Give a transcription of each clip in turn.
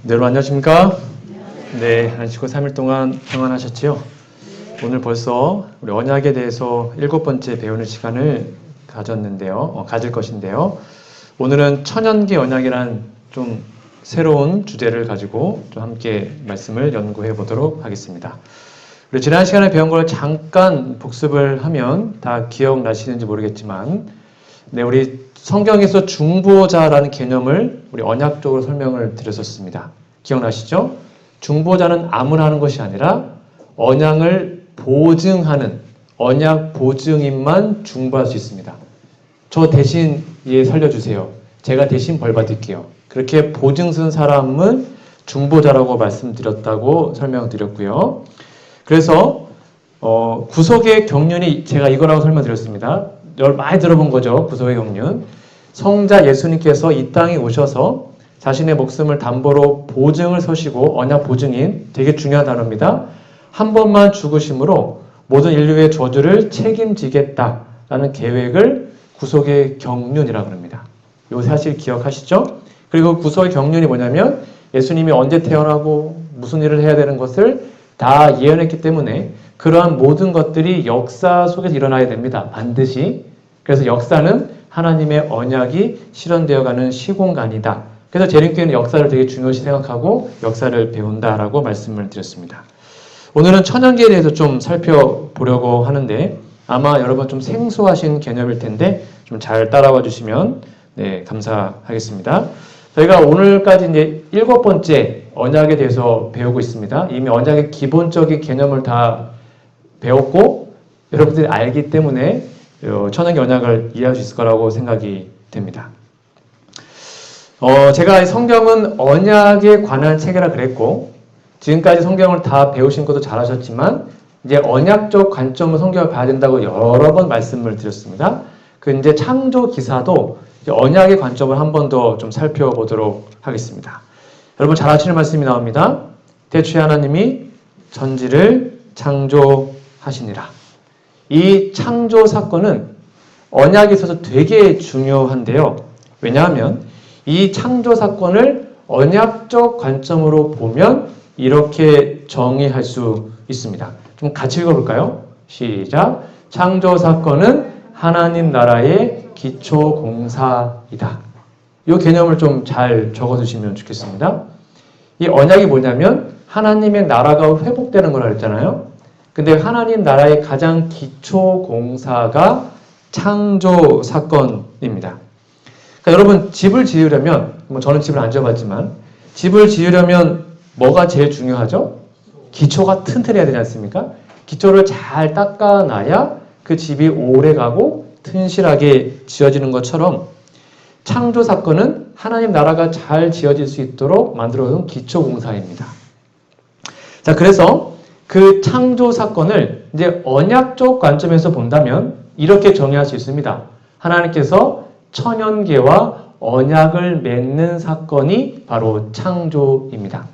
네, 여러분 안녕하십니까? 네, 한 쉬고 3일 동안 평안하셨지요? 오늘 벌써 우리 언약에 대해서 7번째 배우는 시간을 가질 것인데요. 오늘은 천연기 언약이란 좀 새로운 주제를 가지고 좀 함께 말씀을 연구해 보도록 하겠습니다. 우리 지난 시간에 배운 걸 잠깐 복습을 하면 다 기억나시는지 모르겠지만, 네, 우리 성경에서 중보자라는 개념을 우리 언약적으로 설명을 드렸었습니다. 기억나시죠? 중보자는 아무나 하는 것이 아니라 언약을 보증하는 언약 보증인만 중보할 수 있습니다. 저 대신 살려주세요. 제가 대신 벌 받을게요. 그렇게 보증 쓴 사람은 중보자라고 말씀드렸다고 설명드렸고요. 그래서 구속의 경륜이 제가 이거라고 설명드렸습니다. 많이 들어본 거죠. 구속의 경륜. 성자 예수님께서 이 땅에 오셔서 자신의 목숨을 담보로 보증을 서시고, 언약 보증인, 되게 중요한 단어입니다. 한 번만 죽으심으로 모든 인류의 저주를 책임지겠다라는 계획을 구속의 경륜이라고 합니다. 이 사실 기억하시죠? 그리고 구속의 경륜이 뭐냐면 예수님이 언제 태어나고 무슨 일을 해야 되는 것을 다 예언했기 때문에 그러한 모든 것들이 역사 속에서 일어나야 됩니다. 반드시. 그래서 역사는 하나님의 언약이 실현되어가는 시공간이다. 그래서 재림교회는 역사를 되게 중요시 생각하고 역사를 배운다라고 말씀을 드렸습니다. 오늘은 천연기에 대해서 좀 살펴보려고 하는데 아마 여러분 좀 생소하신 개념일 텐데 좀 잘 따라와 주시면 네, 감사하겠습니다. 저희가 오늘까지 이제 7번째 언약에 대해서 배우고 있습니다. 이미 언약의 기본적인 개념을 다 배웠고 여러분들이 알기 때문에 천연기 언약을 이해할 수 있을 거라고 생각이 됩니다. 제가 성경은 언약에 관한 책이라 그랬고, 지금까지 성경을 다 배우신 것도 잘하셨지만, 이제 언약적 관점으로 성경을 봐야 된다고 여러 번 말씀을 드렸습니다. 이제 창조 기사도 언약의 관점을 한 번 더 좀 살펴보도록 하겠습니다. 여러분 잘 아시는 말씀이 나옵니다. 태초에 하나님이 천지를 창조하시니라. 이 창조 사건은 언약에 있어서 되게 중요한데요. 왜냐하면 이 창조 사건을 언약적 관점으로 보면 이렇게 정의할 수 있습니다. 좀 같이 읽어볼까요? 시작. 창조 사건은 하나님 나라의 기초 공사이다. 이 개념을 좀 잘 적어두시면 좋겠습니다. 이 언약이 뭐냐면 하나님의 나라가 회복되는 거라 그랬잖아요. 근데 하나님 나라의 가장 기초 공사가 창조 사건입니다. 그러니까 여러분 집을 지으려면, 저는 집을 안 지어봤지만 집을 지으려면 뭐가 제일 중요하죠? 기초가 튼튼해야 되지 않습니까? 기초를 잘 닦아놔야 그 집이 오래가고 튼실하게 지어지는 것처럼 창조 사건은 하나님 나라가 잘 지어질 수 있도록 만들어놓은 기초 공사입니다. 자, 그래서 그 창조 사건을 이제 언약적 관점에서 본다면 이렇게 정의할 수 있습니다. 하나님께서 천연계와 언약을 맺는 사건이 바로 창조입니다.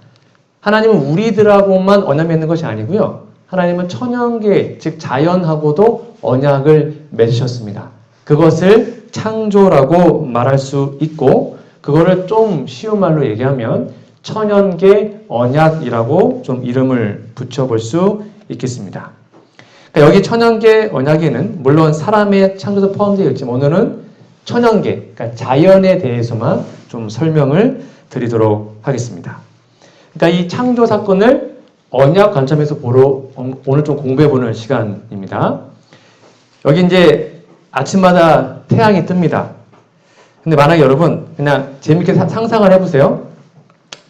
하나님은 우리들하고만 언약 맺는 것이 아니고요. 하나님은 천연계, 즉 자연하고도 언약을 맺으셨습니다. 그것을 창조라고 말할 수 있고, 그거를 좀 쉬운 말로 얘기하면 천연계 언약이라고 좀 이름을 붙여볼 수 있겠습니다. 그러니까 여기 천연계 언약에는 물론 사람의 창조도 포함되어 있지만 오늘은 천연계, 그러니까 자연에 대해서만 좀 설명을 드리도록 하겠습니다. 그러니까 이 창조 사건을 언약 관점에서 보러 오늘 좀 공부해보는 시간입니다. 여기 이제 아침마다 태양이 뜹니다. 근데 만약에 여러분 그냥 재밌게 상상을 해보세요.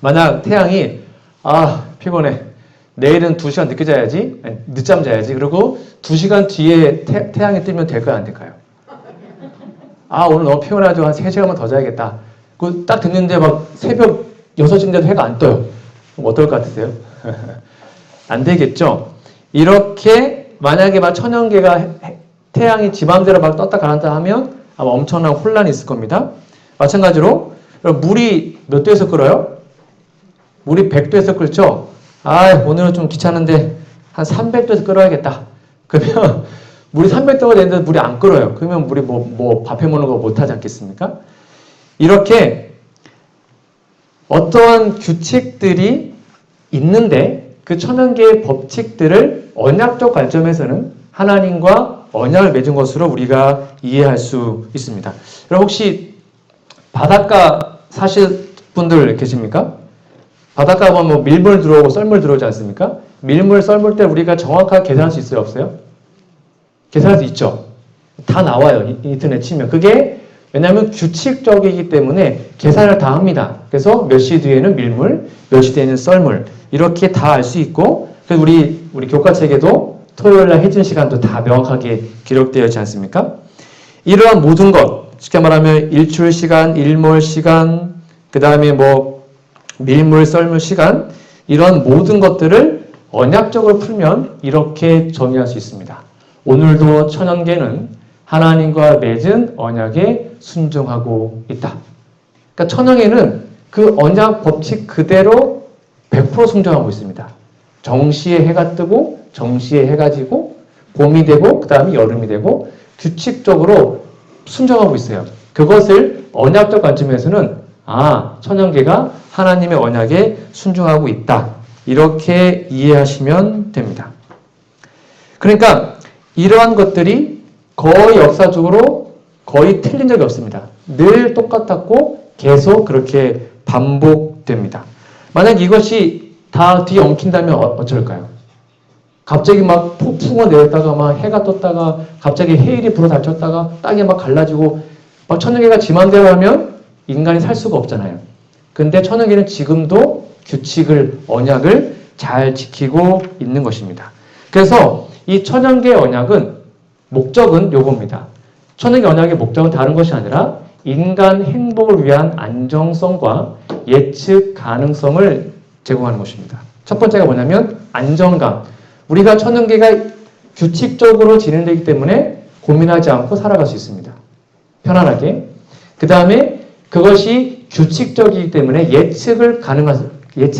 만약 태양이 피곤해. 내일은 2시간 늦게 자야지. 늦잠 자야지. 그리고 2시간 뒤에 태양이 뜨면 될까요? 안 될까요? 오늘 너무 피곤하죠. 한 3시간만 더 자야겠다. 딱 됐는데 막 새벽 6시인데도 해가 안 떠요. 그럼 어떨 것 같으세요? 안 되겠죠? 이렇게 만약에 막 천연계가 태양이 지 맘대로 막 떴다 가란다 하면 아마 엄청난 혼란이 있을 겁니다. 마찬가지로 물이 몇 도에서 끓어요? 물이 100도에서 끓죠? 오늘은 좀 귀찮은데 한 300도에서 끓어야겠다. 그러면 물이 300도가 되는데 물이 안 끓어요. 그러면 물이 밥 해먹는 거 못하지 않겠습니까? 이렇게 어떠한 규칙들이 있는데 그 천연계의 법칙들을 언약적 관점에서는 하나님과 언약을 맺은 것으로 우리가 이해할 수 있습니다. 여러분 혹시 바닷가 사실 분들 계십니까? 바닷가 보면 뭐 밀물 들어오고 썰물 들어오지 않습니까? 밀물, 썰물 때 우리가 정확하게 계산할 수 있어요? 없어요? 계산할 수 있죠. 다 나와요. 인터넷 치면. 그게 왜냐하면 규칙적이기 때문에 계산을 다 합니다. 그래서 몇 시 뒤에는 밀물, 몇 시 뒤에는 썰물 이렇게 다 알 수 있고 그래서 우리 교과책에도 토요일날 해진 시간도 다 명확하게 기록되어 있지 않습니까? 이러한 모든 것, 쉽게 말하면 일출 시간, 일몰 시간, 그 다음에 뭐 밀물, 썰물 시간 이런 모든 것들을 언약적으로 풀면 이렇게 정의할 수 있습니다. 오늘도 천연계는 하나님과 맺은 언약에 순종하고 있다. 그러니까 천연계는 그 언약 법칙 그대로 100% 순종하고 있습니다. 정시에 해가 뜨고 정시에 해가 지고 봄이 되고 그 다음에 여름이 되고 규칙적으로 순종하고 있어요. 그것을 언약적 관점에서는 천연계가 하나님의 언약에 순종하고 있다. 이렇게 이해하시면 됩니다. 그러니까 이러한 것들이 거의 역사적으로 거의 틀린 적이 없습니다. 늘 똑같았고 계속 그렇게 반복됩니다. 만약 이것이 다 뒤에 엉킨다면 어쩔까요? 갑자기 막 폭풍을 내렸다가 막 해가 떴다가 갑자기 해일이 불어닥쳤다가 땅이 막 갈라지고 막 천연계가 지만대로 하면 인간이 살 수가 없잖아요. 근데 천연계는 지금도 규칙을, 언약을 잘 지키고 있는 것입니다. 그래서 이 천연계 언약은 목적은 요겁니다. 천연계 언약의 목적은 다른 것이 아니라 인간 행복을 위한 안정성과 예측 가능성을 제공하는 것입니다. 첫 번째가 뭐냐면 안정감. 우리가 천연계가 규칙적으로 진행되기 때문에 고민하지 않고 살아갈 수 있습니다. 편안하게. 그 다음에 그것이 규칙적이기 때문에 예측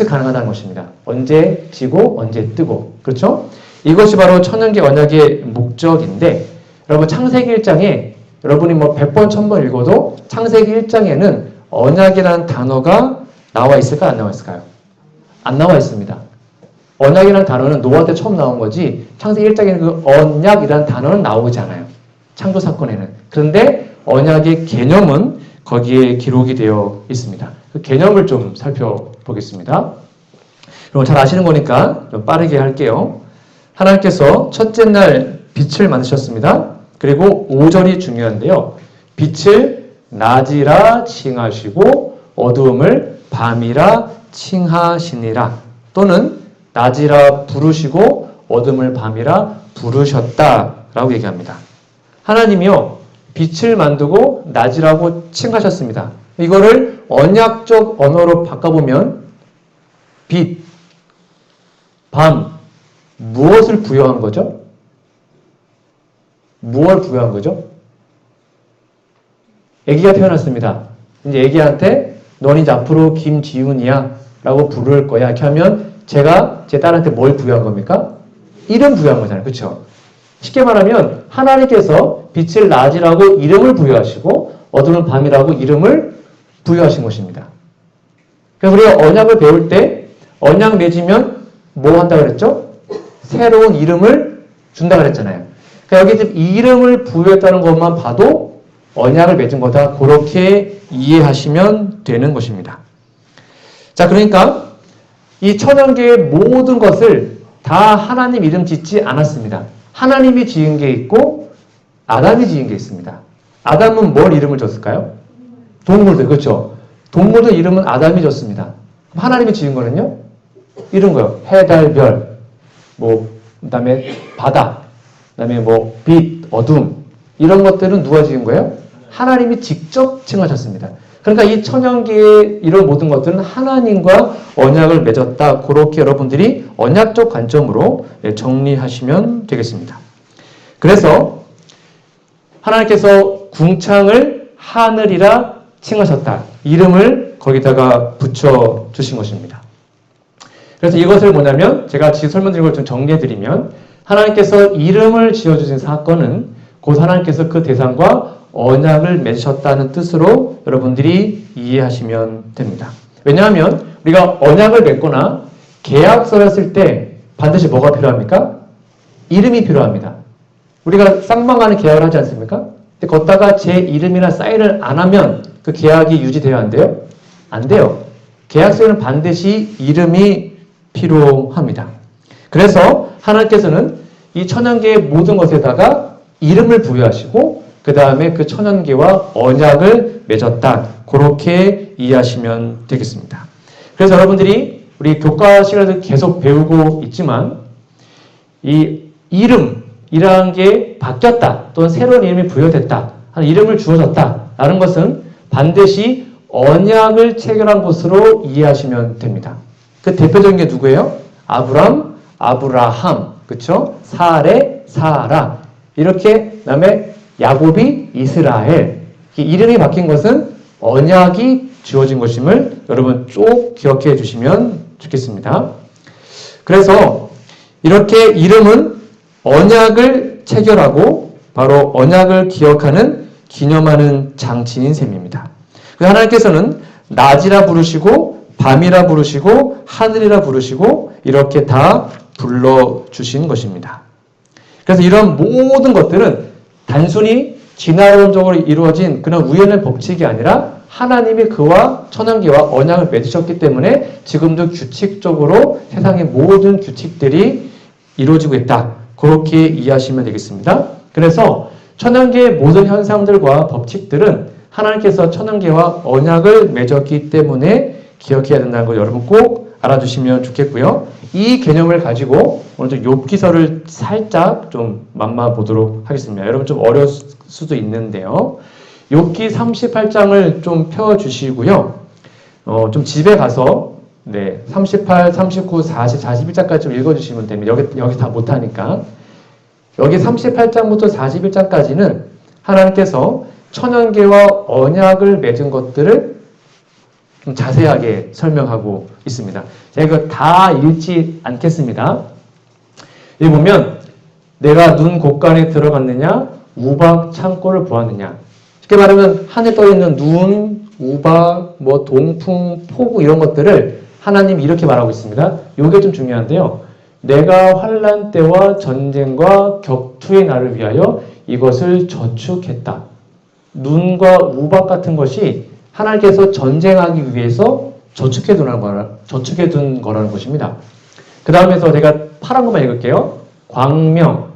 가능하다는 것입니다. 언제 지고 언제 뜨고. 그렇죠? 이것이 바로 천연계 언약의 목적인데 여러분 창세기 1장에 여러분이 뭐 100번 1000번 읽어도 창세기 1장에는 언약이라는 단어가 나와 있을까 안 나와 있을까요? 안 나와 있습니다. 언약이라는 단어는 노아 때 처음 나온 거지 창세기 1장에는 그 언약이라는 단어는 나오지 않아요. 창조 사건에는. 그런데 언약의 개념은 거기에 기록이 되어 있습니다. 그 개념을 좀 살펴보겠습니다. 여러분 잘 아시는 거니까 좀 빠르게 할게요. 하나님께서 첫째 날 빛을 만드셨습니다. 그리고 5절이 중요한데요. 빛을 낮이라 칭하시고 어두움을 밤이라 칭하시니라. 또는 낮이라 부르시고 어둠을 밤이라 부르셨다라고 얘기합니다. 하나님이요. 빛을 만들고 낮이라고 칭하셨습니다. 이거를 언약적 언어로 바꿔보면 빛, 밤, 무엇을 부여한 거죠? 무엇을 부여한 거죠? 아기가 태어났습니다. 이제 아기한테 넌 이제 앞으로 김지훈이야 라고 부를 거야. 이렇게 하면 제가 제 딸한테 뭘 부여한 겁니까? 이름 부여한 거잖아요. 그렇죠? 쉽게 말하면 하나님께서 빛을 낮이라고 이름을 부여하시고 어두운 밤이라고 이름을 부여하신 것입니다. 그래서 우리가 언약을 배울 때 언약 맺으면 뭐 한다고 그랬죠? 새로운 이름을 준다고 그랬잖아요. 그러니까 여기 이름을 부여했다는 것만 봐도 언약을 맺은 거다. 그렇게 이해하시면 되는 것입니다. 자, 그러니까 이 천연계의 모든 것을 다 하나님 이름 짓지 않았습니다. 하나님이 지은 게 있고 아담이 지은 게 있습니다. 아담은 뭘 이름을 줬을까요? 동물들, 그렇죠? 동물들 이름은 아담이 줬습니다. 하나님이 지은 거는요? 이런 거요. 해, 달, 별, 그다음에 바다, 그다음에 빛, 어둠 이런 것들은 누가 지은 거예요? 하나님이 직접 칭하셨습니다. 그러니까 이 천연계의 이런 모든 것들은 하나님과 언약을 맺었다. 그렇게 여러분들이 언약적 관점으로 정리하시면 되겠습니다. 그래서 하나님께서 궁창을 하늘이라 칭하셨다. 이름을 거기다가 붙여주신 것입니다. 그래서 이것을 뭐냐면 제가 지금 설명드린 걸 좀 정리해드리면 하나님께서 이름을 지어주신 사건은 곧 하나님께서 그 대상과 언약을 맺으셨다는 뜻으로 여러분들이 이해하시면 됩니다. 왜냐하면 우리가 언약을 맺거나 계약서를 쓸 때 반드시 뭐가 필요합니까? 이름이 필요합니다. 우리가 쌍방간에 계약을 하지 않습니까? 근데 걷다가 제 이름이나 사인을 안 하면 그 계약이 유지돼야 안 돼요? 안 돼요. 계약서에는 반드시 이름이 필요합니다. 그래서 하나님께서는 이 천연계의 모든 것에다가 이름을 부여하시고 그 다음에 그 천연계와 언약을 맺었다. 그렇게 이해하시면 되겠습니다. 그래서 여러분들이 우리 교과 시간에도 계속 배우고 있지만 이 이름이라는 게 바뀌었다 또는 새로운 이름이 부여됐다 하는 이름을 주어졌다 라는 것은 반드시 언약을 체결한 것으로 이해하시면 됩니다. 그 대표적인 게 누구예요? 아브람, 아브라함, 그쵸? 사레, 사라 이렇게 그다음에 야곱이 이스라엘 이 이름이 바뀐 것은 언약이 주어진 것임을 여러분 쭉 기억해 주시면 좋겠습니다. 그래서 이렇게 이름은 언약을 체결하고 바로 언약을 기억하는 기념하는 장치인 셈입니다. 하나님께서는 낮이라 부르시고 밤이라 부르시고 하늘이라 부르시고 이렇게 다 불러주신 것입니다. 그래서 이런 모든 것들은 단순히 진화론적으로 이루어진 그런 우연의 법칙이 아니라 하나님이 그와 천연계와 언약을 맺으셨기 때문에 지금도 규칙적으로 세상의 모든 규칙들이 이루어지고 있다. 그렇게 이해하시면 되겠습니다. 그래서 천연계의 모든 현상들과 법칙들은 하나님께서 천연계와 언약을 맺었기 때문에 기억해야 된다는 걸 여러분 꼭 알아두시면 좋겠고요. 이 개념을 가지고 오늘 좀 욥기서를 살짝 좀 만나보도록 하겠습니다. 여러분 좀 어려울 수도 있는데요. 욥기 38장을 좀 펴주시고요. 좀 집에 가서 38, 39, 40, 41장까지 좀 읽어주시면 됩니다. 여기 다 못하니까. 여기 38장부터 41장까지는 하나님께서 천연계와 언약을 맺은 것들을 좀 자세하게 설명하고 있습니다. 제가 이거 다 읽지 않겠습니다. 여기 보면 내가 눈 곳간에 들어갔느냐 우박 창고를 보았느냐 쉽게 말하면 하늘에 떠있는 눈, 우박, 동풍, 폭우 이런 것들을 하나님이 이렇게 말하고 있습니다. 이게 좀 중요한데요. 내가 환난 때와 전쟁과 격투의 날을 위하여 이것을 저축했다. 눈과 우박 같은 것이 하나님께서 전쟁하기 위해서 저축해 둔 거라는 것입니다. 그 다음에서 제가 파란 것만 읽을게요. 광명,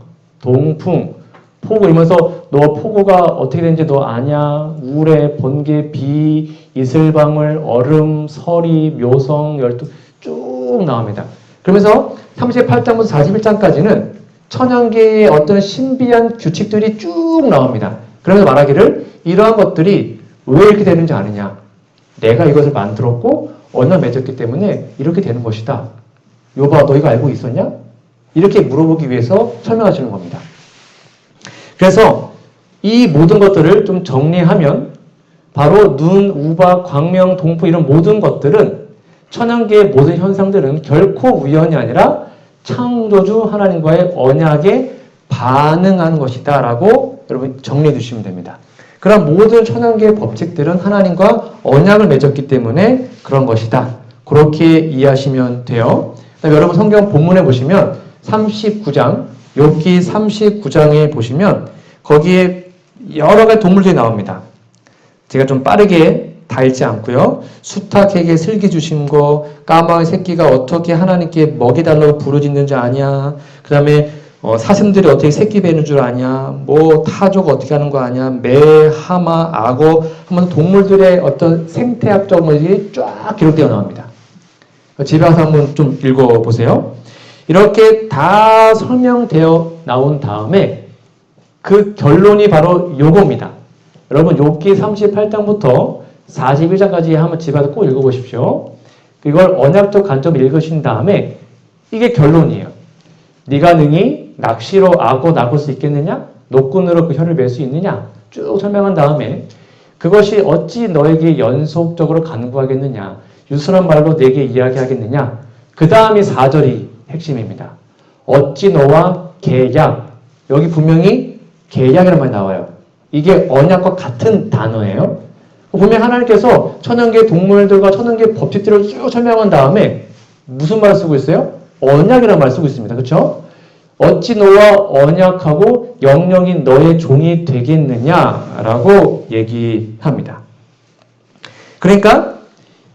동풍, 폭우 이러면서 너 폭우가 어떻게 되는지 너 아냐? 우레, 번개, 비, 이슬방울, 얼음, 서리, 묘성, 열두 쭉 나옵니다. 그러면서 38장부터 41장까지는 천연계의 어떤 신비한 규칙들이 쭉 나옵니다. 그러면서 말하기를 이러한 것들이 왜 이렇게 되는지 아느냐? 내가 이것을 만들었고 언약 맺었기 때문에 이렇게 되는 것이다. 욥아, 너 이거 알고 있었냐? 이렇게 물어보기 위해서 설명하시는 겁니다. 그래서 이 모든 것들을 좀 정리하면 바로 눈, 우박, 광명, 동풍 이런 모든 것들은 천연계의 모든 현상들은 결코 우연이 아니라 창조주 하나님과의 언약에 반응하는 것이다 라고 여러분 정리해 주시면 됩니다. 그런 모든 천연계의 법칙들은 하나님과 언약을 맺었기 때문에 그런 것이다. 그렇게 이해하시면 돼요. 여러분 성경 본문에 보시면 39장, 욥기 39장에 보시면 거기에 여러 가지 동물들이 나옵니다. 제가 좀 빠르게 다 읽지 않고요. 수탉에게 슬기 주신 거, 까마귀 새끼가 어떻게 하나님께 먹이달라고 부르짖는지 아냐. 그 다음에 사슴들이 어떻게 새끼 베는 줄 아냐. 타조가 어떻게 하는 거 아냐. 매, 하마, 악어 하면 동물들의 어떤 생태학적 것이 쫙 기록되어 나옵니다. 집에 가서 한번 좀 읽어보세요. 이렇게 다 설명되어 나온 다음에 그 결론이 바로 요겁니다. 여러분 욥기 38장부터 41장까지 한번 집에 가서 꼭 읽어보십시오. 이걸 언약적 관점을 읽으신 다음에 이게 결론이에요. 네가 능히 낚시로 악어 낚을 수 있겠느냐? 노끈으로 그 혀를 맬 수 있느냐? 쭉 설명한 다음에 그것이 어찌 너에게 연속적으로 간구하겠느냐? 유순한 말로 내게 이야기하겠느냐? 그 다음이 4절이 핵심입니다. 어찌 너와 계약, 여기 분명히 계약이라는 말이 나와요. 이게 언약과 같은 단어예요. 보면 하나님께서 천연계 동물들과 천연계 법칙들을 쭉 설명한 다음에 무슨 말을 쓰고 있어요? 언약이라는 말을 쓰고 있습니다. 그렇죠? 어찌 너와 언약하고 영영인 너의 종이 되겠느냐라고 얘기합니다. 그러니까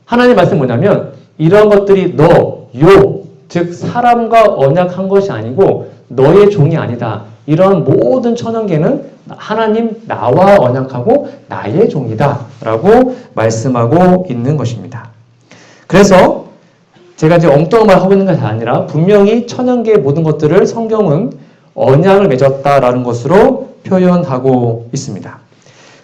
하나님 말씀 뭐냐면 이런 것들이 즉 사람과 언약한 것이 아니고 너의 종이 아니다. 이런 모든 천연계는 하나님 나와 언약하고 나의 종이다 라고 말씀하고 있는 것입니다. 그래서 제가 이제 엉뚱한 말 하고 있는 것이 아니라 분명히 천연계의 모든 것들을 성경은 언약을 맺었다라는 것으로 표현하고 있습니다.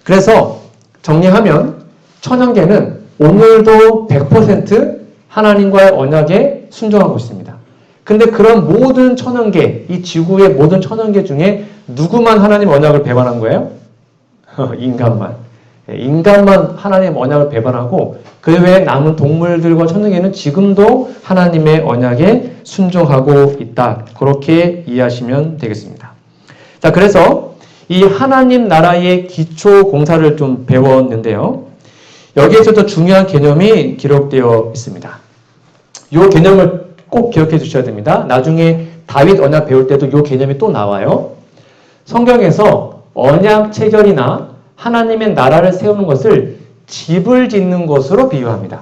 그래서 정리하면 천연계는 오늘도 100% 하나님과의 언약에 순종하고 있습니다. 근데 그런 모든 천연계, 이 지구의 모든 천연계 중에 누구만 하나님 언약을 배반한 거예요? 인간만. 인간만 하나님 언약을 배반하고 그 외에 남은 동물들과 천연계는 지금도 하나님의 언약에 순종하고 있다. 그렇게 이해하시면 되겠습니다. 자, 그래서 이 하나님 나라의 기초 공사를 좀 배웠는데요. 여기에서도 중요한 개념이 기록되어 있습니다. 이 개념을 꼭 기억해 주셔야 됩니다. 나중에 다윗 언약 배울 때도 이 개념이 또 나와요. 성경에서 언약 체결이나 하나님의 나라를 세우는 것을 집을 짓는 것으로 비유합니다.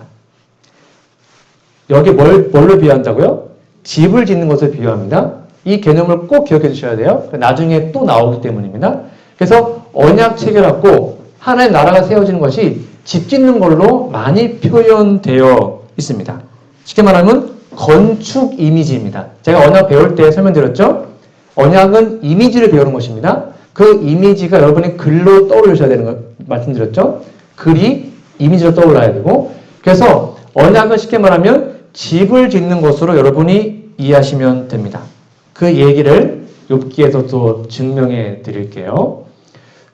여기 뭘로 비유한다고요? 집을 짓는 것을 비유합니다. 이 개념을 꼭 기억해 주셔야 돼요. 나중에 또 나오기 때문입니다. 그래서 언약 체결하고 하나의 나라가 세워지는 것이 집 짓는 걸로 많이 표현되어 있습니다. 쉽게 말하면 건축 이미지입니다. 제가 언약 배울 때 설명드렸죠? 언약은 이미지를 배우는 것입니다. 그 이미지가 여러분의 글로 떠올리셔야 되는 거 말씀드렸죠? 글이 이미지로 떠올라야 되고, 그래서 언약은 쉽게 말하면 집을 짓는 것으로 여러분이 이해하시면 됩니다. 그 얘기를 욥기에서 또 증명해 드릴게요.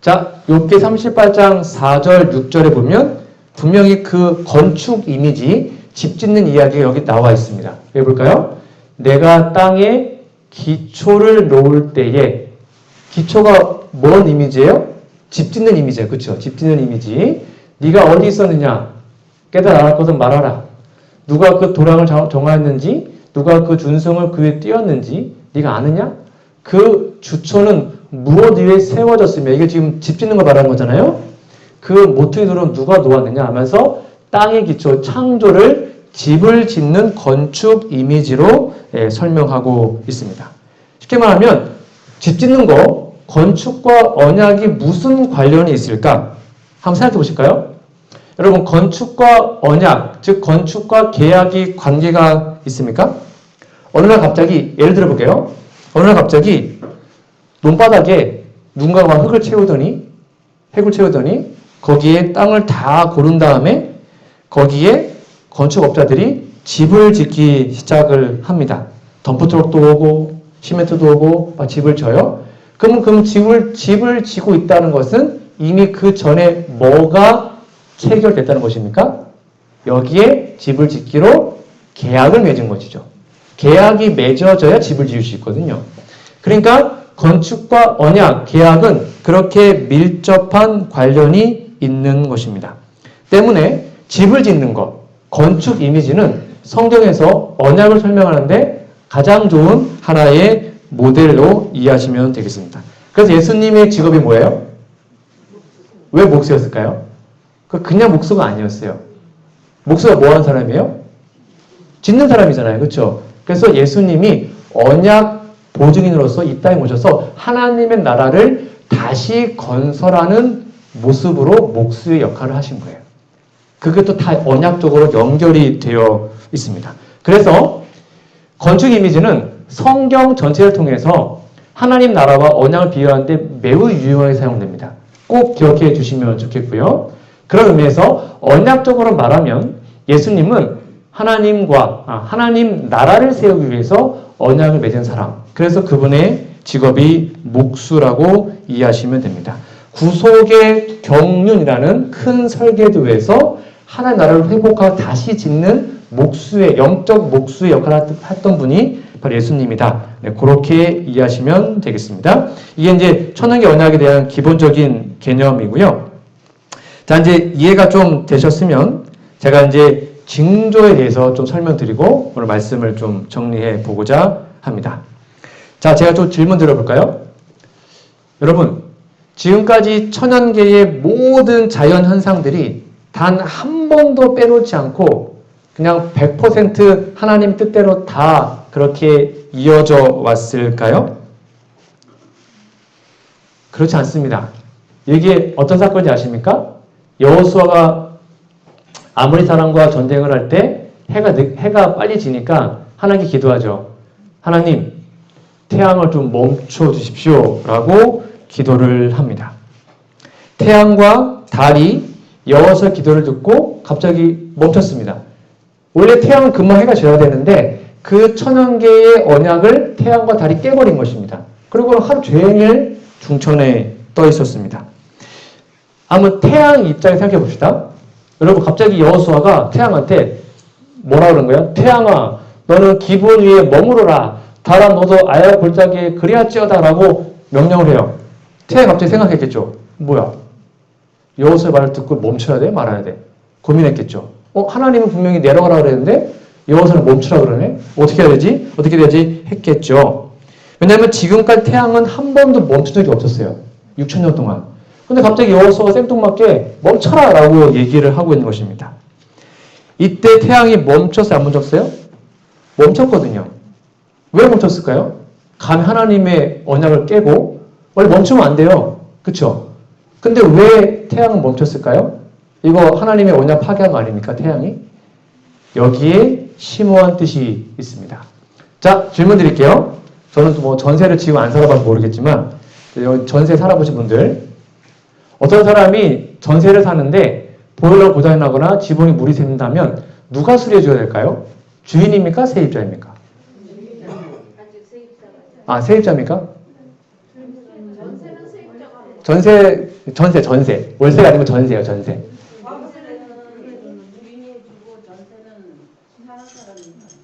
자, 욥기 38장 4절 6절에 보면 분명히 그 건축 이미지, 집 짓는 이야기가 여기 나와 있습니다. 해볼까요? 내가 땅에 기초를 놓을 때에, 기초가 뭔 이미지예요? 집 짓는 이미지예요. 그렇죠? 집 짓는 이미지. 네가 어디 있었느냐? 깨달아 알 것은 말하라. 누가 그 도랑을 정하였는지, 누가 그 준성을 그 위에 띄었는지 네가 아느냐? 그 주초는 무엇 위에 세워졌으며, 이게 지금 집 짓는 거 말하는 거잖아요. 그 모퉁이들은 누가 놓았느냐 하면서 땅의 기초, 창조를 집을 짓는 건축 이미지로 설명하고 있습니다. 쉽게 말하면 집 짓는 거, 건축과 언약이 무슨 관련이 있을까? 한번 생각해 보실까요? 여러분, 건축과 언약, 즉 건축과 계약이 관계가 있습니까? 어느 날 갑자기, 예를 들어 볼게요. 어느 날 갑자기 논바닥에 누군가가 흙을 채우더니 거기에 땅을 다 고른 다음에 거기에 건축업자들이 집을 짓기 시작을 합니다. 덤프트럭도 오고 시멘트도 오고 막 집을 져요. 그럼 집을 지고 있다는 것은 이미 그 전에 뭐가 체결됐다는 것입니까? 여기에 집을 짓기로 계약을 맺은 것이죠. 계약이 맺어져야 집을 지을 수 있거든요. 그러니까 건축과 언약, 계약은 그렇게 밀접한 관련이 있는 것입니다. 때문에 집을 짓는 것, 건축 이미지는 성경에서 언약을 설명하는데 가장 좋은 하나의 모델로 이해하시면 되겠습니다. 그래서 예수님의 직업이 뭐예요? 왜 목수였을까요? 그냥 목수가 아니었어요. 목수가 뭐 하는 사람이에요? 짓는 사람이잖아요. 그렇죠? 그래서 예수님이 언약 보증인으로서 이 땅에 오셔서 하나님의 나라를 다시 건설하는 모습으로 목수의 역할을 하신 거예요. 그게 또 다 언약적으로 연결이 되어 있습니다. 그래서 건축 이미지는 성경 전체를 통해서 하나님 나라와 언약을 비유하는데 매우 유용하게 사용됩니다. 꼭 기억해 주시면 좋겠고요. 그런 의미에서 언약적으로 말하면 예수님은 하나님 나라를 세우기 위해서 언약을 맺은 사람. 그래서 그분의 직업이 목수라고 이해하시면 됩니다. 구속의 경륜이라는 큰 설계도에서 하나님 나라를 회복하고 다시 짓는 목수의, 영적 목수의 역할을 했던 분이 바로 예수님이다. 네, 그렇게 이해하시면 되겠습니다. 이게 이제 천연계 언약에 대한 기본적인 개념이고요. 자, 이제 이해가 좀 되셨으면 제가 이제 징조에 대해서 좀 설명드리고 오늘 말씀을 좀 정리해 보고자 합니다. 자, 제가 좀 질문 드려볼까요? 여러분, 지금까지 천연계의 모든 자연 현상들이 단 한 번도 빼놓지 않고 그냥 100% 하나님 뜻대로 다 그렇게 이어져 왔을까요? 그렇지 않습니다. 이게 어떤 사건인지 아십니까? 여호수아가 아모리 사람과 전쟁을 할 때 해가 빨리 지니까 하나님께 기도하죠. 하나님, 태양을 좀 멈춰 주십시오. 라고 기도를 합니다. 태양과 달이 여호수아의 기도를 듣고 갑자기 멈췄습니다. 원래 태양은 금방 해가 져야 되는데 그 천연계의 언약을 태양과 달이 깨버린 것입니다. 그리고 하루 종일 중천에 떠 있었습니다. 한번 태양 입장에 생각해 봅시다. 여러분, 갑자기 여호수아가 태양한테 뭐라 그런 거야? 태양아, 너는 기본 위에 머무르라. 달아, 너도 아야 골짜기에 그리할지어다 라고 명령을 해요. 태양이 갑자기 생각했겠죠. 뭐야? 여호수아의 말을 듣고 멈춰야 돼? 말아야 돼? 고민했겠죠. 하나님은 분명히 내려가라 그랬는데 여호수아는 멈추라 그러네? 어떻게 해야 되지? 어떻게 되지? 했겠죠. 왜냐하면 지금까지 태양은 한 번도 멈춘 적이 없었어요. 6,000년 동안. 근데 갑자기 여호수아가 생뚱맞게 멈춰라 라고 얘기를 하고 있는 것입니다. 이때 태양이 멈췄어요? 안 멈췄어요? 멈췄거든요. 왜 멈췄을까요? 감히 하나님의 언약을 깨고 원래 멈추면 안 돼요. 그쵸? 근데 왜 태양은 멈췄을까요? 이거 하나님의 언약 파괴한 거 아닙니까? 태양이? 여기에 심오한 뜻이 있습니다. 자, 질문 드릴게요. 저는 뭐 전세를 지금 안 살아봐서 모르겠지만 전세 살아보신 분들, 어떤 사람이 전세를 사는데 보일러 고장이 나거나 지붕에 물이 샌다면 누가 수리해 줘야 될까요? 주인입니까? 세입자입니까? 아, 세입자입니까? 전세. 월세가 아니면 전세예요, 전세.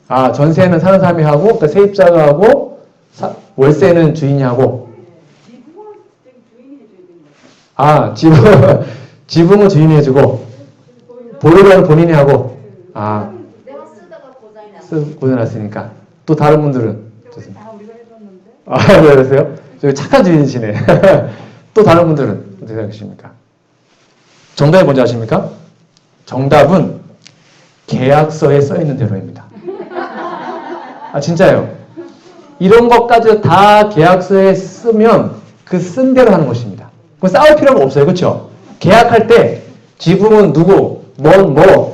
아, 전세는 사는 사람이 하고, 그러니까 세입자가 하고, 월세는 주인이 하고. 아, 지붕은 주인이 해주고, 보일러는 본인이 하고. 아, 고장 났으니까. 또 다른 분들은? 아, 그러세요? 저기 착한 주인이시네. 또 다른 분들은 어떻게 생각하십니까? 정답이 뭔지 아십니까? 정답은 계약서에 써 있는 대로입니다. 아, 진짜요. 이런 것까지 다 계약서에 쓰면 그 쓴 대로 하는 것입니다. 그럼 싸울 필요가 없어요. 그렇죠? 계약할 때 지붕은 누구,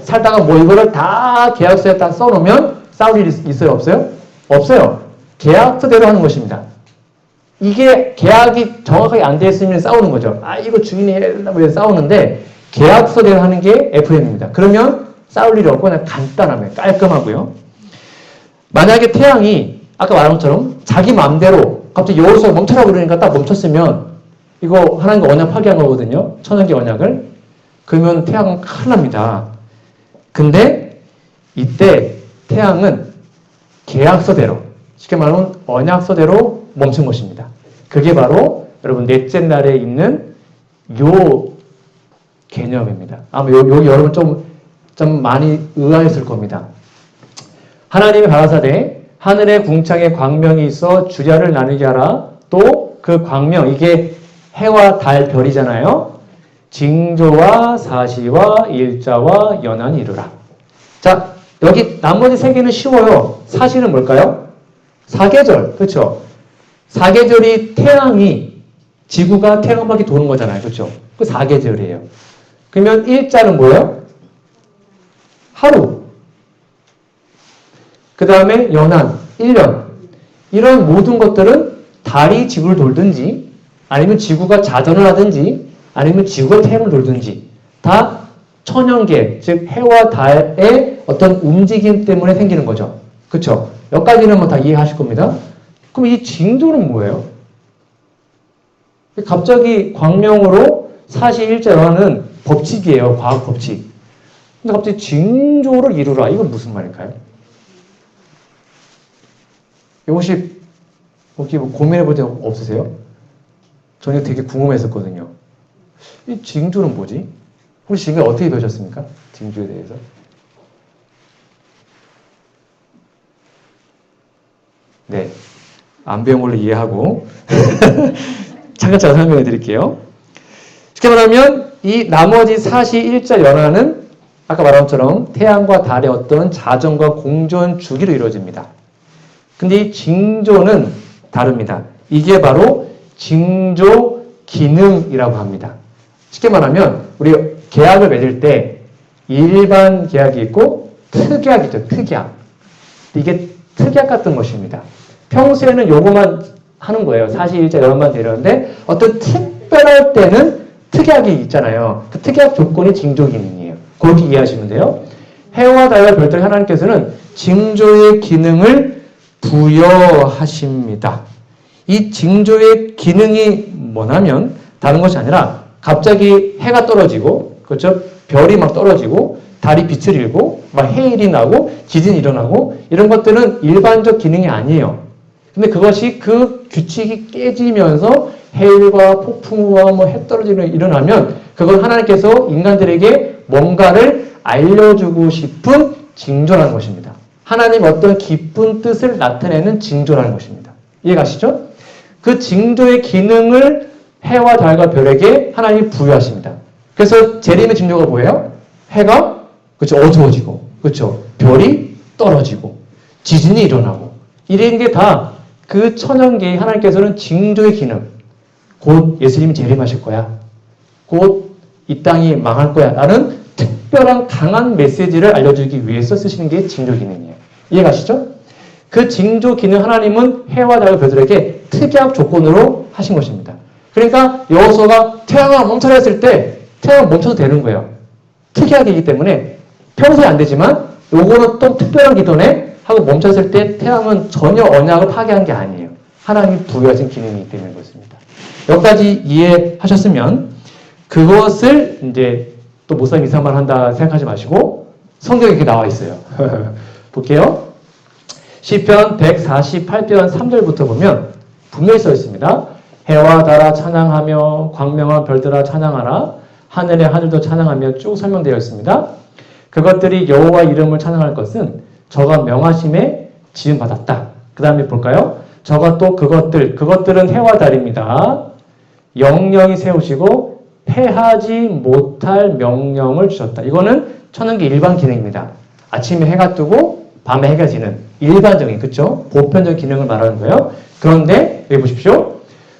살다가 이거를 다 계약서에 다 써놓으면 싸울 일이 있어요? 없어요? 없어요. 계약서대로 하는 것입니다. 이게 계약이 정확하게 안 돼 있으면 싸우는 거죠. 아, 이거 주인이 해야 된다고 해서 싸우는데 계약서대로 하는 게 FM입니다. 그러면 싸울 일이 없고 그냥 간단하면 깔끔하고요. 만약에 태양이 아까 말한 것처럼 자기 마음대로 갑자기 여호수아가 멈춰라 그러니까 딱 멈췄으면 이거 하나님과 언약 파기한 거거든요. 천연계 언약을. 그러면 태양은 큰일 납니다. 근데 이때 태양은 계약서대로, 쉽게 말하면 언약서대로 멈춘 것입니다. 그게 바로 여러분 넷째 날에 있는 요 개념입니다. 아마 여기 여러분 좀 많이 의아했을 겁니다. 하나님이 가라사대 하늘의 궁창에 광명이 있어 주야를 나누게 하라. 또 그 광명, 이게 해와 달, 별이잖아요. 징조와 사시와 일자와 연한이 이루라. 자, 여기 나머지 세 개는 쉬워요. 사시는 뭘까요? 사계절. 그렇죠? 사계절이 태양이, 지구가 태양 바퀴 도는 거잖아요. 그렇죠? 그 사계절이에요. 그러면 일자는 뭐예요? 하루. 그 다음에 연한, 1년. 이런 모든 것들은 달이 지구를 돌든지, 아니면 지구가 자전을 하든지, 아니면 지구가 태양을 돌든지, 다 천연계, 즉 해와 달의 어떤 움직임 때문에 생기는 거죠. 그렇죠? 여기까지는 뭐 다 이해하실 겁니다. 그럼 이 징조는 뭐예요? 갑자기 광명으로 사시일자라는 법칙이에요. 과학 법칙. 근데 갑자기 징조를 이루라. 이건 무슨 말일까요? 혹시 뭐 고민해 볼 때 없으세요? 저는 되게 궁금했었거든요. 이 징조는 뭐지? 혹시 지금 어떻게 배우셨습니까? 징조에 대해서? 네. 안 배운 걸로 이해하고 차근차근 설명해 드릴게요. 쉽게 말하면 이 나머지 사시 일자 연화는 아까 말한 것처럼 태양과 달의 어떤 자전과 공전 주기로 이루어집니다. 근데 이 징조는 다릅니다. 이게 바로 징조 기능이라고 합니다. 쉽게 말하면 우리 계약을 맺을 때 일반 계약이 있고 특약이죠. 특약. 이게 특약 같은 것입니다. 평소에는 요거만 하는 거예요. 사시일자 연만 내렸는데 어떤 특별할 때는 특약이 있잖아요. 그 특약 조건이 징조 기능이에요. 그렇게 이해하시면 돼요. 해와 달과 별들 하나님께서는 징조의 기능을 부여하십니다. 이 징조의 기능이 뭐냐면 다른 것이 아니라 갑자기 해가 떨어지고 그렇죠? 별이 막 떨어지고 달이 빛을 잃고 막 해일이 나고 지진이 일어나고 이런 것들은 일반적 기능이 아니에요. 근데 그것이 그 규칙이 깨지면서 해일과 폭풍과 뭐 해 떨어지는 일어나면 그건 하나님께서 인간들에게 뭔가를 알려주고 싶은 징조라는 것입니다. 하나님 어떤 기쁜 뜻을 나타내는 징조라는 것입니다. 이해가시죠? 그 징조의 기능을 해와 달과 별에게 하나님이 부여하십니다. 그래서 재림의 징조가 뭐예요? 해가 그렇죠 어두워지고 그렇죠 별이 떨어지고 지진이 일어나고 이런 게 다 그 천연계의 하나님께서는 징조의 기능 곧 예수님이 재림하실 거야. 곧 이 땅이 망할 거야. 라는 특별한 강한 메시지를 알려주기 위해서 쓰시는 게 징조 기능이에요. 이해가시죠? 그 징조 기능 하나님은 해와 달과 별들에게 특약 조건으로 하신 것입니다. 그러니까 여호수아가 태양아 멈춰라 했을 때 태양 멈춰도 되는 거예요. 특약이기 때문에 평소에 안 되지만 요거는 또 특별한 기도네 하고 멈췄을 때 태양은 전혀 언약을 파괴한 게 아니에요. 하나님이 부여하신 기능이기 때문에 그렇습니다. 여기까지 이해하셨으면 그것을 이제 또 목사님 이상한 말 한다 생각하지 마시고 성경에 이렇게 나와 있어요. 볼게요. 시편 148편 3절부터 보면 분명히 써 있습니다. 해와 달아 찬양하며 광명한 별들아 찬양하라. 하늘의 하늘도 찬양하며 쭉 설명되어 있습니다. 그것들이 여호와 이름을 찬양할 것은 저가 명하심에 지음받았다. 그 다음에 볼까요? 저가 또 그것들은 해와 달입니다. 영영이 세우시고 패하지 못할 명령을 주셨다. 이거는 천연계 일반 기능입니다. 아침에 해가 뜨고 밤에 해가 지는 일반적인 그쵸? 보편적 기능을 말하는 거예요. 그런데 여기 보십시오.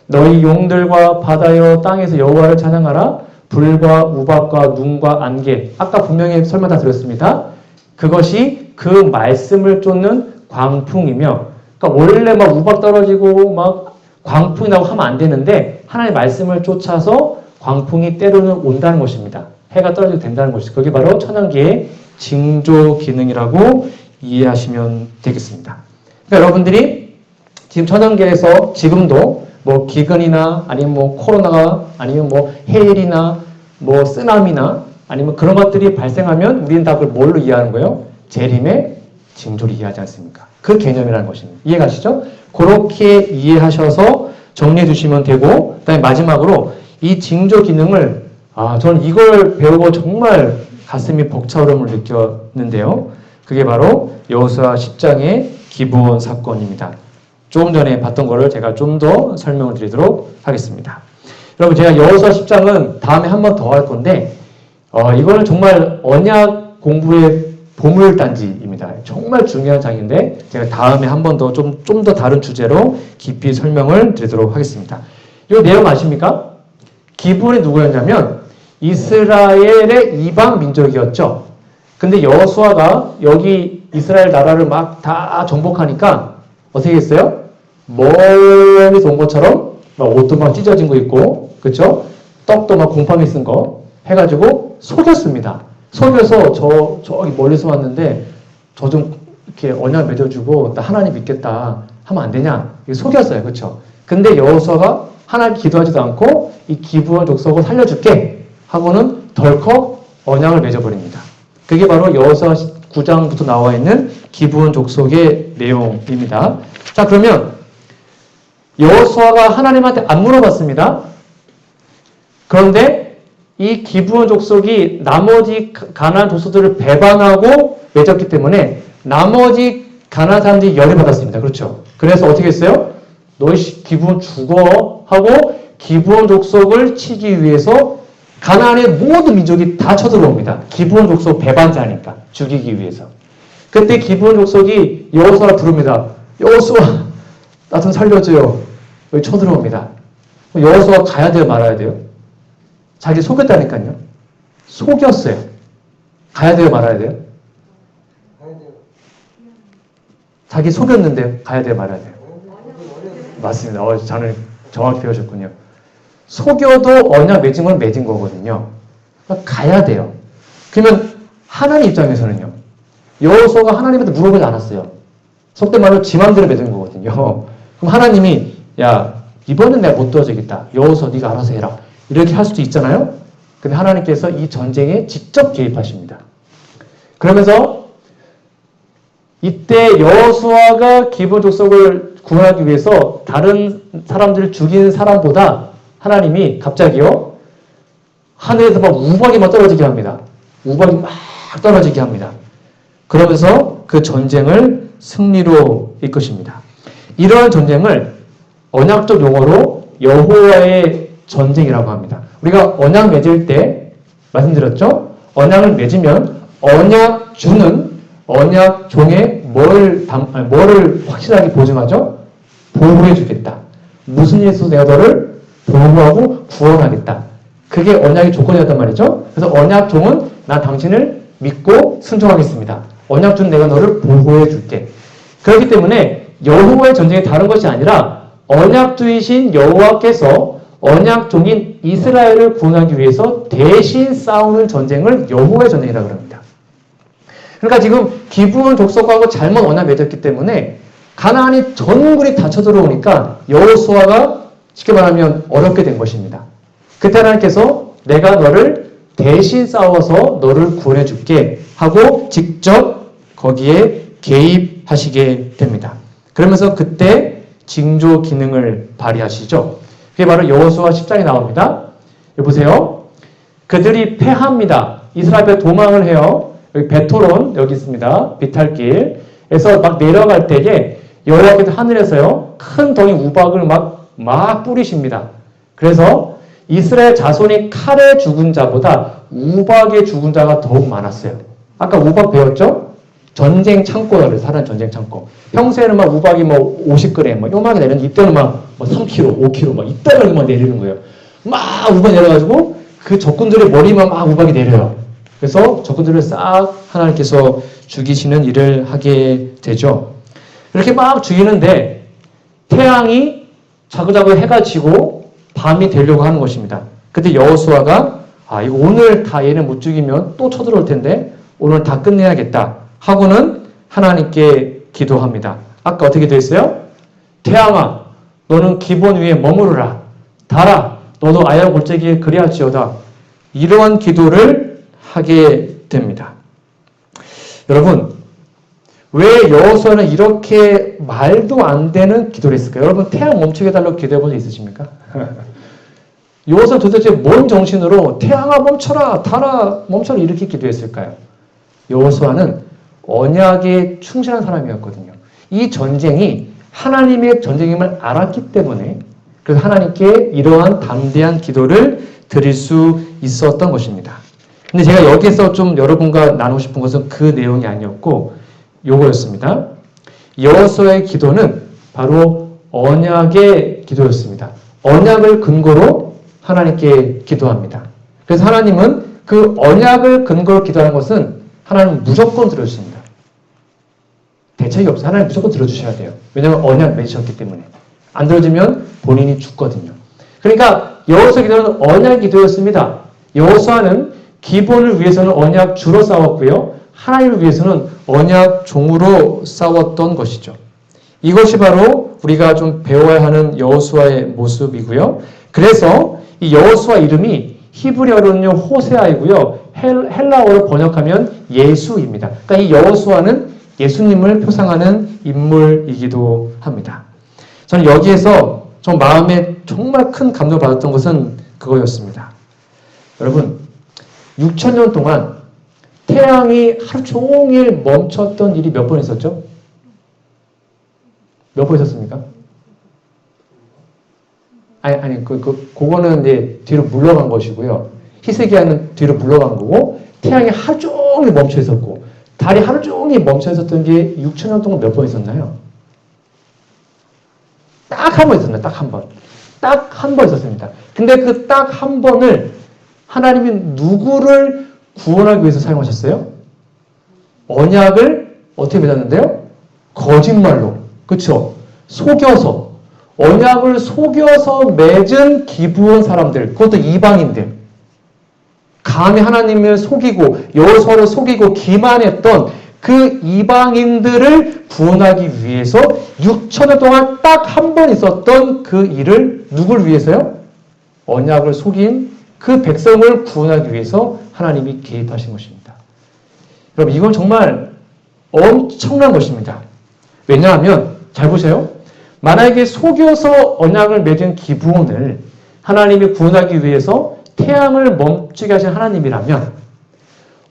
너희 용들과 바다여 땅에서 여호와를 찬양하라. 불과 우박과 눈과 안개. 아까 분명히 설명 다 드렸습니다. 그것이 그 말씀을 쫓는 광풍이며 그러니까 원래 막 우박 떨어지고 막 광풍이 나고 하면 안 되는데 하나님의 말씀을 쫓아서 광풍이 때로는 온다는 것입니다. 해가 떨어지게 된다는 것이죠. 그게 바로 천연계의 징조 기능이라고 이해하시면 되겠습니다. 그러니까 여러분들이 지금 천연계에서 지금도 뭐 기근이나 아니면 뭐 코로나가 아니면 뭐 해일이나 뭐 쓰나미나 아니면 그런 것들이 발생하면 우리는 다 그걸 뭘로 이해하는 거예요? 재림의 징조를 이해하지 않습니까? 그 개념이라는 것입니다. 이해가시죠? 그렇게 이해하셔서 정리해 주시면 되고 그 다음에 마지막으로 이 징조 기능을 저는 이걸 배우고 정말 가슴이 벅차오름을 느꼈는데요. 그게 바로 여호수아 10장의 기본 사건입니다. 조금 전에 봤던 거를 제가 좀 더 설명을 드리도록 하겠습니다. 여러분 제가 여호수아 10장은 다음에 한 번 더 할 건데 이거는 정말 언약 공부의 보물단지입니다. 정말 중요한 장인데 제가 다음에 한 번 더 좀 더 다른 주제로 깊이 설명을 드리도록 하겠습니다. 이 내용 아십니까? 기본이 누구였냐면 이스라엘의 이방 민족이었죠. 근데 여호수아가 여기 이스라엘 나라를 막 다 정복하니까 어떻게 했어요? 멀리서 온 것처럼 막 옷도 막 찢어진 거 있고 그쵸? 떡도 막 곰팡이 쓴 거 해가지고 속였습니다. 속여서 저기 멀리서 왔는데 저 좀 이렇게 언약 맺어주고 나 하나님 믿겠다 하면 안 되냐? 속였어요. 그쵸? 근데 여호수아가 하나님 기도하지도 않고 이 기브온 족속을 살려줄게 하고는 덜컥 언약을 맺어버립니다. 그게 바로 여호수아 9장부터 나와 있는 기브온 족속의 내용입니다. 자 그러면 여호수아가 하나님한테 안 물어봤습니다. 그런데 이 기브온 족속이 나머지 가나안 족속들을 배반하고 맺었기 때문에 나머지 가나안 사람들이 열을 받았습니다. 그렇죠? 그래서 어떻게 했어요? 너희 기브온 죽어 하고 기브온 족속을 치기 위해서 가나안의 모든 민족이 다 쳐들어옵니다. 기브온 족속 배반자니까 죽이기 위해서. 그때 기브온 족속이 여호수아를 부릅니다. 여호수아, 나 좀 살려줘요. 여기 쳐들어옵니다. 여호수아 가야 돼요, 말아야 돼요? 자기 속였다니까요. 속였어요. 가야 돼요, 말아야 돼요? 자기 속였는데 가야 돼요, 말아야 돼요? 맞습니다. 저는 정확히 배우셨군요. 속여도 언약 맺은 건 맺은 거거든요. 그러니까 가야 돼요. 그러면 하나님 입장에서는요. 여호수아가 하나님한테 물어보지 않았어요. 속된 말로 지 맘대로 맺은 거거든요. 그럼 하나님이 야 이번엔 내가 못 도와주겠다. 여호수아 네가 알아서 해라. 이렇게 할 수도 있잖아요. 근데 하나님께서 이 전쟁에 직접 개입하십니다. 그러면서 이때 여호수아가 기브온 족속을 구원하기 위해서 다른 사람들을 죽이는 사람보다 하나님이 갑자기요 하늘에서 막 우박이 막 떨어지게 합니다. 우박이 막 떨어지게 합니다. 그러면서 그 전쟁을 승리로 이끄십니다. 이러한 전쟁을 언약적 용어로 여호와의 전쟁이라고 합니다. 우리가 언약 맺을 때 말씀드렸죠? 언약을 맺으면 언약주는 언약종에 뭐를 확실하게 보증하죠? 보호해 주겠다. 무슨 일에서 내가 너를 보호하고 구원하겠다. 그게 언약의 조건이었단 말이죠. 그래서 언약종은 나 당신을 믿고 순종하겠습니다. 언약주는 내가 너를 보호해 줄게. 그렇기 때문에 여호와의 전쟁이 다른 것이 아니라 언약주이신 여호와께서 언약종인 이스라엘을 구원하기 위해서 대신 싸우는 전쟁을 여호와의 전쟁이라고 합니다. 그러니까 지금 기브온 족속하고 잘못 언약 맺었기 때문에 가나안이 전군이 다 쳐들어오니까 여호수아가 쉽게 말하면 어렵게 된 것입니다. 그때 하나님께서 내가 너를 대신 싸워서 너를 구원해 줄게 하고 직접 거기에 개입하시게 됩니다. 그러면서 그때 징조 기능을 발휘하시죠. 그게 바로 여호수아 10장에 나옵니다. 여기 보세요. 그들이 패합니다. 이스라엘 앞에 도망을 해요. 여기 베토론 여기 있습니다. 비탈길에서 막 내려갈 때에 여호와께서 하늘에서요 큰 덩이 우박을 막 뿌리십니다. 그래서 이스라엘 자손이 칼에 죽은 자보다 우박에 죽은 자가 더욱 많았어요. 아까 우박 배웠죠? 전쟁 창고를 사는 전쟁 창고. 평소에는 막 우박이 50g 막 요만하게 내리는데 이때는 막 3kg, 5kg 막 이때는 막 내리는 거예요. 막 우박 내려가지고 그 적군들의 머리만 막 우박이 내려요. 그래서 적군들을 싹 하나님께서 죽이시는 일을 하게 되죠. 이렇게 막 죽이는데 태양이 자꾸자꾸 해가 지고 밤이 되려고 하는 것입니다. 그때 여호수아가 이거 오늘 다 얘는 못 죽이면 또 쳐들어올 텐데 오늘 다 끝내야겠다 하고는 하나님께 기도합니다. 아까 어떻게 됐어요? 태양아 너는 기브온 위에 머무르라. 달아 너도 아야 골짜기에 그리할지어다. 이러한 기도를 하게 됩니다. 여러분 왜 여호수아는 이렇게 말도 안 되는 기도를 했을까요? 여러분 태양 멈추게 해달라고 기도해 본 적 있으십니까? 여호수아 도대체 뭔 정신으로 태양아 멈춰라 달아 멈춰라 이렇게 기도했을까요? 여호수아는 언약에 충실한 사람이었거든요. 이 전쟁이 하나님의 전쟁임을 알았기 때문에 그래서 하나님께 이러한 담대한 기도를 드릴 수 있었던 것입니다. 근데 제가 여기서 좀 여러분과 나누고 싶은 것은 그 내용이 아니었고 요거였습니다. 여호수아의 기도는 바로 언약의 기도였습니다. 언약을 근거로 하나님께 기도합니다. 그래서 하나님은 그 언약을 근거로 기도하는 것은 하나님은 무조건 들어주십니다. 대책이 없어요. 하나님 무조건 들어주셔야 돼요. 왜냐하면 언약 맺으셨기 때문에. 안 들어주면 본인이 죽거든요. 그러니까 여호수아 기도는 언약 기도였습니다. 여호수아는 기본을 위해서는 언약 주로 싸웠고요. 하나님을 위해서는 언약 종으로 싸웠던 것이죠. 이것이 바로 우리가 좀 배워야 하는 여호수아의 모습이고요. 그래서 이 여호수아 이름이 히브리어로는요 호세아이고요. 헬라어로 번역하면 예수입니다. 그러니까 이 여호수아는 예수님을 표상하는 인물이기도 합니다. 저는 여기에서 좀 마음에 정말 큰 감동을 받았던 것은 그거였습니다. 여러분, 6,000년 동안 태양이 하루 종일 멈췄던 일이 몇 번 있었죠? 몇 번 있었습니까? 그거는 이제 뒤로 물러간 것이고요. 히스기야는 뒤로 물러간 거고, 태양이 하루 종일 멈춰 있었고, 달이 하루 종일 멈춰 있었던 게 6,000년 동안 몇 번 있었나요? 딱 한 번 있었나요? 딱 한 번. 딱 한 번 있었습니다. 근데 그 딱 한 번을 하나님이 누구를 구원하기 위해서 사용하셨어요? 언약을 어떻게 맺었는데요? 거짓말로. 그쵸? 속여서. 언약을 속여서 맺은 기브온 사람들. 그것도 이방인들. 감히 하나님을 속이고 여호수아를 속이고 기만했던 그 이방인들을 구원하기 위해서 6,000년 동안 딱 한 번 있었던 그 일을 누굴 위해서요? 언약을 속인 그 백성을 구원하기 위해서 하나님이 개입하신 것입니다. 여러분, 이건 정말 엄청난 것입니다. 왜냐하면 잘 보세요. 만약에 속여서 언약을 맺은 기브온을 하나님이 구원하기 위해서 태양을 멈추게 하신 하나님이라면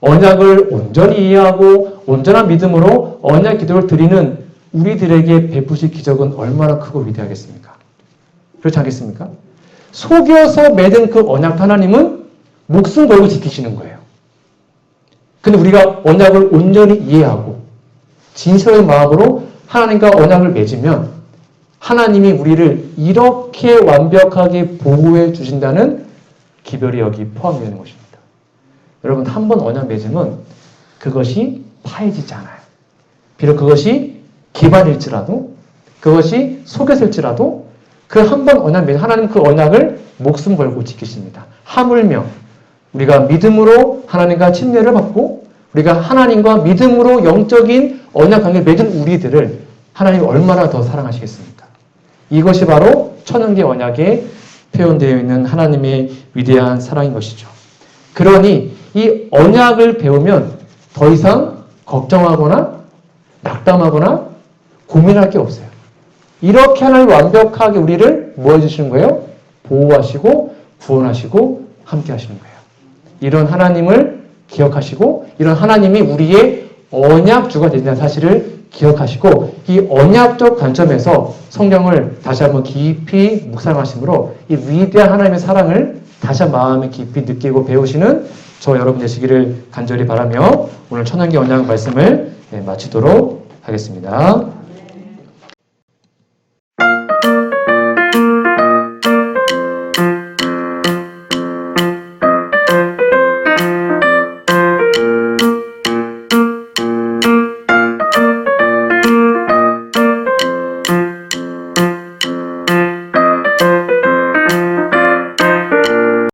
언약을 온전히 이해하고 온전한 믿음으로 언약 기도를 드리는 우리들에게 베푸실 기적은 얼마나 크고 위대하겠습니까? 그렇지 않겠습니까? 속여서 맺은 그 언약 하나님은 목숨 걸고 지키시는 거예요. 근데 우리가 언약을 온전히 이해하고 진실한 마음으로 하나님과 언약을 맺으면 하나님이 우리를 이렇게 완벽하게 보호해 주신다는 기별이 여기 포함되어 있는 것입니다. 여러분, 한 번 언약 맺으면 그것이 파해지지 않아요. 비록 그것이 기반일지라도, 그것이 속였을지라도 그 한 번 언약 맺으면 하나님 그 언약을 목숨 걸고 지키십니다. 하물며 우리가 믿음으로 하나님과 침례를 받고 우리가 하나님과 믿음으로 영적인 언약 관계를 맺은 우리들을 하나님이 얼마나 더 사랑하시겠습니까? 이것이 바로 천연계 언약에 표현되어 있는 하나님의 위대한 사랑인 것이죠. 그러니 이 언약을 배우면 더 이상 걱정하거나 낙담하거나 고민할 게 없어요. 이렇게 하나님 완벽하게 우리를 뭐 해주시는 거예요? 보호하시고 구원하시고 함께 하시는 거예요. 이런 하나님을 기억하시고 이런 하나님이 우리의 언약주가 되는 사실을 기억하시고 이 언약적 관점에서 성경을 다시 한번 깊이 묵상하심으로 이 위대한 하나님의 사랑을 다시 한번 마음에 깊이 느끼고 배우시는 저 여러분 되시기를 간절히 바라며 오늘 천연계 언약 말씀을 마치도록 하겠습니다.